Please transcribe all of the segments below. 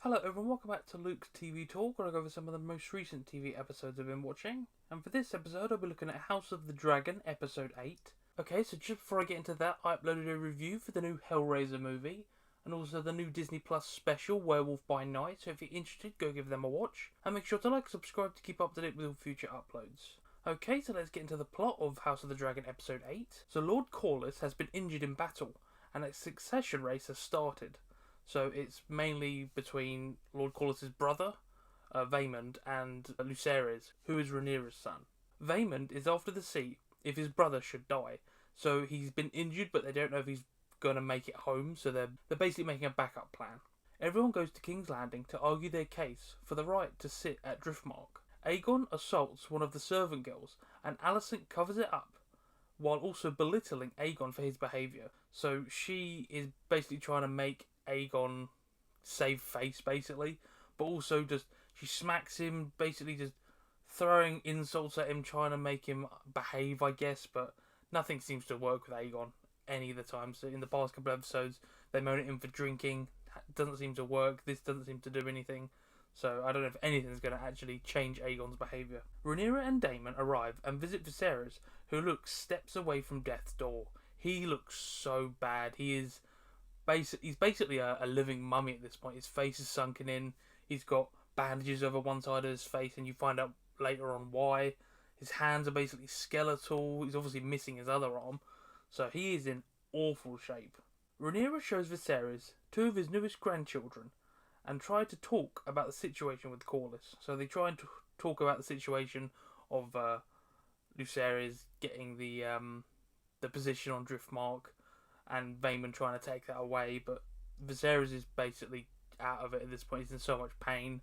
Hello everyone, welcome back to Luke's TV Talk, where I go over some of the most recent TV episodes I've been watching. And for this episode, I'll be looking at House of the Dragon, Episode 8. Okay, so just before I get into that, I uploaded a review for the new Hellraiser movie, and also the new Disney Plus special, Werewolf by Night, so if you're interested, go give them a watch. And make sure to like and subscribe to keep up to date with all future uploads. Okay, so let's get into the plot of House of the Dragon, Episode 8. So Lord Corlys has been injured in battle, and a succession race has started. So it's mainly between Lord Corlys' brother, Vaemond, and Viserys, who is Rhaenyra's son. Vaemond is after the seat if his brother should die. So he's been injured, but they don't know if he's going to make it home, so they're basically making a backup plan. Everyone goes to King's Landing to argue their case for the right to sit at Driftmark. Aegon assaults one of the servant girls, and Alicent covers it up, while also belittling Aegon for his behaviour. So she is basically trying to make Aegon save face, basically, but also she smacks him, basically just throwing insults at him, trying to make him behave, I guess, but nothing seems to work with Aegon any of the time. So in the past couple of episodes, they moan at him for drinking, doesn't seem to work, this doesn't seem to do anything, so I don't know if anything's going to actually change Aegon's behaviour. Rhaenyra and Daemon arrive and visit Viserys, who looks steps away from death's door. He looks so bad. He's basically a living mummy at this point. His face is sunken in. He's got bandages over one side of his face, and you find out later on why. His hands are basically skeletal. He's obviously missing his other arm. So he is in awful shape. Rhaenyra shows Viserys two of his newest grandchildren and try to talk about the situation with Corlys. So they try and talk about the situation of Viserys getting the position on Driftmark, and Vaemond trying to take that away, but Viserys is basically out of it at this point. He's in so much pain.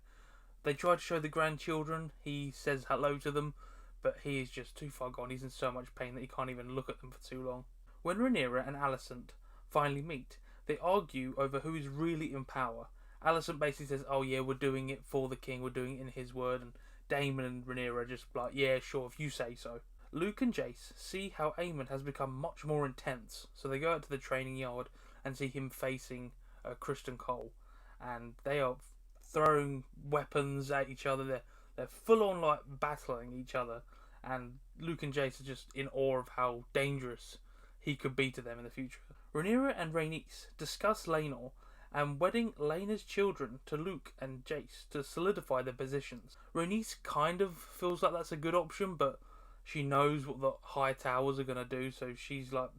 They try to show the grandchildren. He says hello to them, but he is just too far gone. He's in so much pain that he can't even look at them for too long. When Rhaenyra and Alicent finally meet, they argue over who is really in power. Alicent basically says, oh yeah, we're doing it for the king, we're doing it in his word, and Daemon and Rhaenyra are just like, yeah, sure, if you say so. Luke and Jace see how Aemon has become much more intense, so they go out to the training yard and see him facing Criston Cole, and they are throwing weapons at each other. They're full on like battling each other, and Luke and Jace are just in awe of how dangerous he could be to them in the future. Rhaenyra and Rhaenys discuss Laenor and wedding Laena's children to Luke and Jace to solidify their positions. Rhaenys kind of feels like that's a good option, but she knows what the High Towers are going to do, so she's like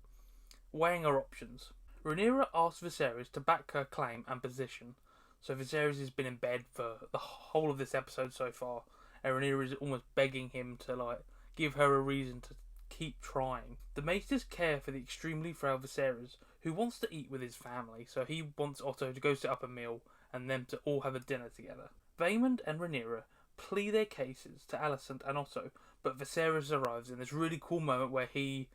weighing her options. Rhaenyra asks Viserys to back her claim and position. So Viserys has been in bed for the whole of this episode so far, and Rhaenyra is almost begging him to like give her a reason to keep trying. The maesters care for the extremely frail Viserys, who wants to eat with his family, so he wants Otto to go set up a meal and them to all have a dinner together. Vaemond and Rhaenyra plea their cases to Alicent and Otto, but Viserys arrives in this really cool moment where he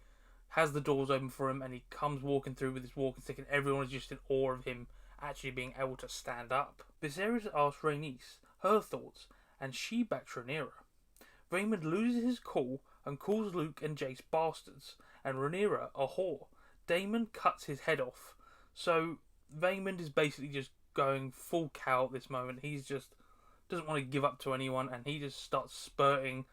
has the doors open for him and he comes walking through with his walking stick, and everyone is just in awe of him actually being able to stand up. Viserys asks Rhaenys her thoughts, and she backs Rhaenyra. Vaemond loses his cool and calls Luke and Jace bastards, and Rhaenyra a whore. Daemon cuts his head off. So Vaemond is basically just going full cow at this moment. He's just doesn't want to give up to anyone, and he just starts spurting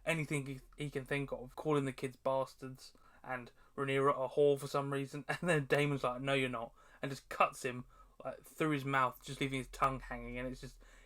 anything he can think of, calling the kids bastards and Rhaenyra a whore for some reason, and then Daemon's like, no you're not, and just cuts him like, through his mouth, just leaving his tongue hanging, and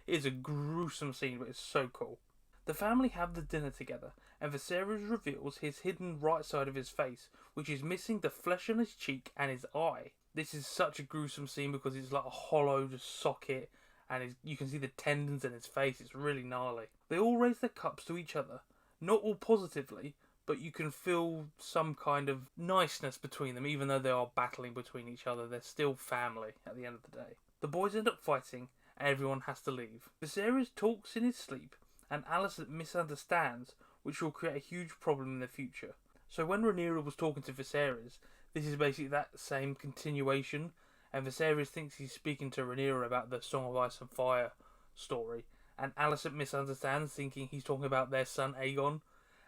it's a gruesome scene, but it's so cool. The family have the dinner together, and Viserys reveals his hidden right side of his face, which is missing the flesh on his cheek and his eye. This is such a gruesome scene because it's like a hollow just socket, and you can see the tendons in his face. It's really gnarly. They all raise their cups to each other, not all positively, but you can feel some kind of niceness between them. Even though they are battling between each other, they're still family at the end of the day. The boys end up fighting, and everyone has to leave. Viserys talks in his sleep, and Alicent misunderstands, which will create a huge problem in the future. So when Rhaenyra was talking to Viserys, this is basically that same continuation, and Viserys thinks he's speaking to Rhaenyra about the Song of Ice and Fire story, and Alicent misunderstands, thinking he's talking about their son Aegon,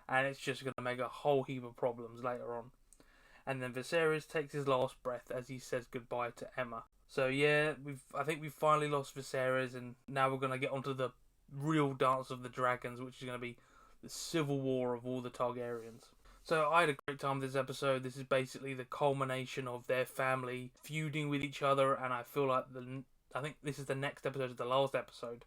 and it's just going to make a whole heap of problems later on. And then Viserys takes his last breath as he says goodbye to Aemma. So yeah, I think we've finally lost Viserys, and now we're gonna get onto the real dance of the dragons, which is gonna be the civil war of all the Targaryens. So I had a great time with this episode. This is basically the culmination of their family feuding with each other, and I feel like I think this is the next episode of the last episode.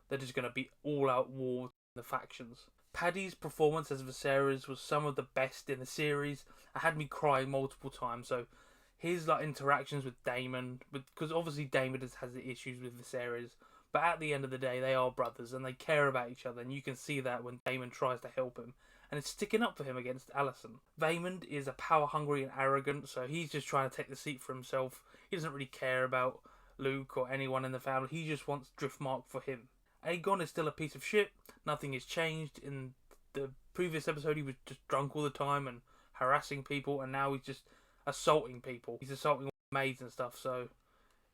They're just going to be all-out war in the factions. Paddy's performance as Viserys was some of the best in the series. It had me crying multiple times. So his interactions with Daemon, because obviously Daemon has the issues with Viserys, but at the end of the day, they are brothers and they care about each other, and you can see that when Daemon tries to help him and is sticking up for him against Alicent. Vaemond is a power hungry and arrogant, so he's just trying to take the seat for himself. He doesn't really care about Luke or anyone in the family. He just wants Driftmark for him. Aegon is still a piece of shit. Nothing has changed. In the previous episode, he was just drunk all the time and harassing people, and now he's just assaulting people. He's assaulting maids and stuff, so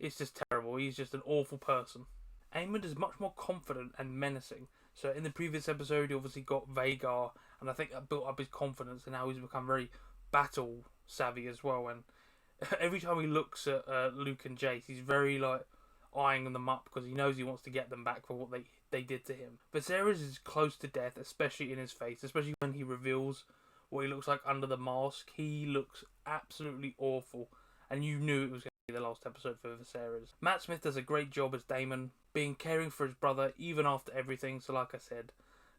it's just terrible. He's just an awful person. Aemond is much more confident and menacing. So in the previous episode, he obviously got Vhagar, and I think that built up his confidence, and now he's become very battle savvy as well. And every time he looks at Luke and Jace, he's very eyeing them up because he knows he wants to get them back for what they did to him. Viserys is close to death, especially in his face, especially when he reveals what he looks like under the mask. He looks absolutely awful, and you knew it was going to be the last episode for Viserys. Matt Smith does a great job as Daemon, being caring for his brother even after everything. So like I said,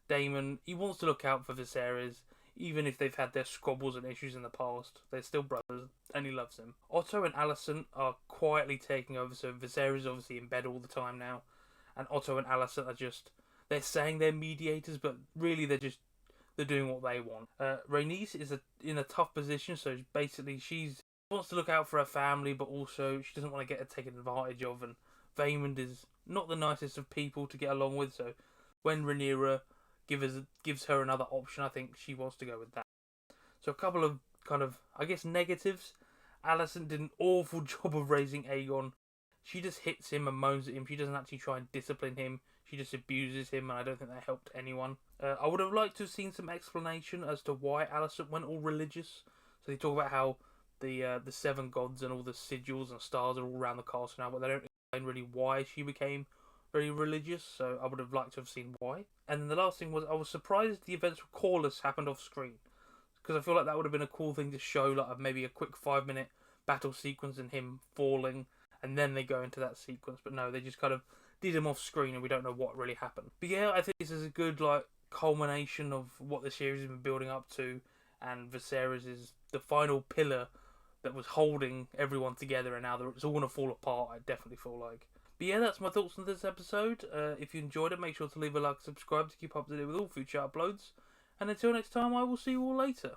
Daemon, he wants to look out for Viserys, even if they've had their squabbles and issues in the past. They're still brothers, and he loves him. Otto and Alicent are quietly taking over, so Viserys is obviously in bed all the time now, and Otto and Alicent are just, they're saying they're mediators, but really they're doing what they want. Rhaenys is in a tough position, so basically she wants to look out for her family, but also she doesn't want to get taken advantage of, and Vaemond is not the nicest of people to get along with, so when Rhaenyra gives her another option, I think she wants to go with that. So a couple of I guess negatives. Alicent did an awful job of raising Aegon. She just hits him and moans at him. She doesn't actually try and discipline him. She just abuses him, and I don't think that helped anyone. I would have liked to have seen some explanation as to why Alicent went all religious. So they talk about how the seven gods and all the sigils and stars are all around the castle now, but they don't explain really why she became very religious, so I would have liked to have seen why. And then the last thing was, I was surprised the events with Corlys happened off screen, because I feel like that would have been a cool thing to show, maybe a quick 5-minute battle sequence and him falling, and then they go into that sequence. But no, they just did him off screen, and we don't know what really happened. But yeah, I think this is a good culmination of what the series has been building up to, and Viserys is the final pillar that was holding everyone together, and now it's all going to fall apart, I definitely feel like. But yeah, that's my thoughts on this episode. If you enjoyed it, make sure to leave a like and subscribe to keep up to date with all future uploads. And until next time, I will see you all later.